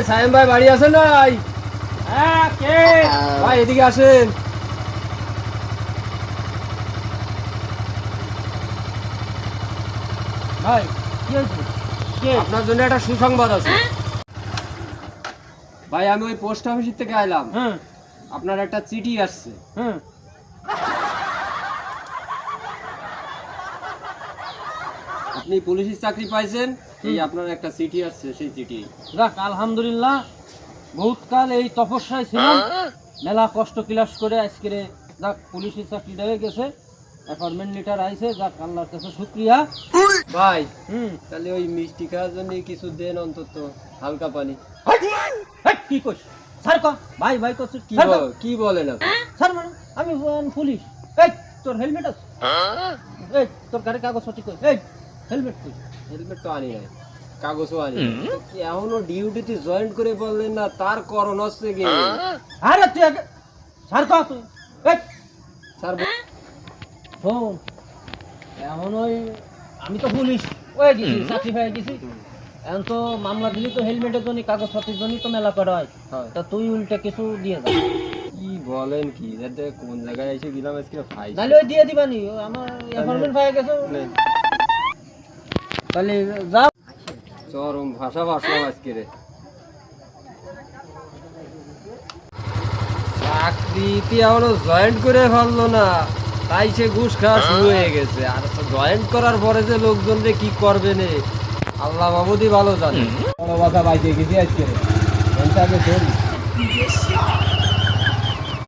সায়েম ভাই বাড়ি আছেন নাই? হ্যাঁ, কে? ভাই এদিকে আসেন। ভাই কি হয়েছে? কে? আপনার জন্য একটা সুসংবাদ আছে ভাই। আমি ওই পোস্ট অফিস থেকে আইলাম। হ্যাঁ আপনার একটা চিঠি আসছে। হ্যাঁ। আপনি পুলিশের চাকরি পাইছেন, এই আপনার একটা চিঠি আসছে, সেই চিঠি। যাক আলহামদুলিল্লাহ, বহুত কাল এই তপস্যায় ছিলাম, মেলা কষ্ট ক্লাস করে আজকে যাক পুলিশের চাকরিটা হয়ে গেছে, অ্যাপয়েন্টমেন্ট লেটার আইছে, যাক আল্লাহর কাছে শুক্রিয়া। ভাই হুম। তাহলে ওই মিষ্টি খাওয়ার জন্য কিছু দেন, অন্তত হালকা পানি। হেট, কি কইছ? স্যার ক ভাই ভাই কইছ কি স্যার ক। কি বলেন আপনি? স্যার মানে আমি পুলিশ। এই তোর হেলমেট আছে? এই তোর গাড়ির কাগজ সঠিক কই? এই হেলমেট কই? হেলমেট তো আনি নাই, কাগজও আনি নাই। এখনো ডিউটিতে জয়েন করে বললেন না, তার করণ হচ্ছে কি? আরে তুই আগে স্যার ক তুই। এই স্যার শোন, এখন ওই আমি তো পুলিশ হয়ে গেছি, চাকরি হয়ে গেছি, এখন তো মামলা দিলি তো হেলমেটের জন্য, কাগজপত্রের জন্য তো মেলা করা হয়। হয়। তা তুই উল্টে কিছু দিয়ে যা। কি বলেন কি? যাতে কোন জায়গায় এসে গেলাম আজকে ভাই। নাহলে ওই দিয়ে দিবানি, আমার অ্যাপয়েন্টমেন্ট হয়ে গেছে। তাহলে যা। চরম ভাষা ভাষলাম আজকে রে। চাকরিতে এখনো জয়েন্ট করে ফেললো না, তাই সে ঘুষ খাওয়া শুরু হয়ে গেছে। আর জয়েন্ট করার পরে যে লোকজন রে কি করবে নে, আল্লাহ মাহমুদই ভালো জানে। বড় বাসা বাইকে গেছি আজকে রে, ধরি।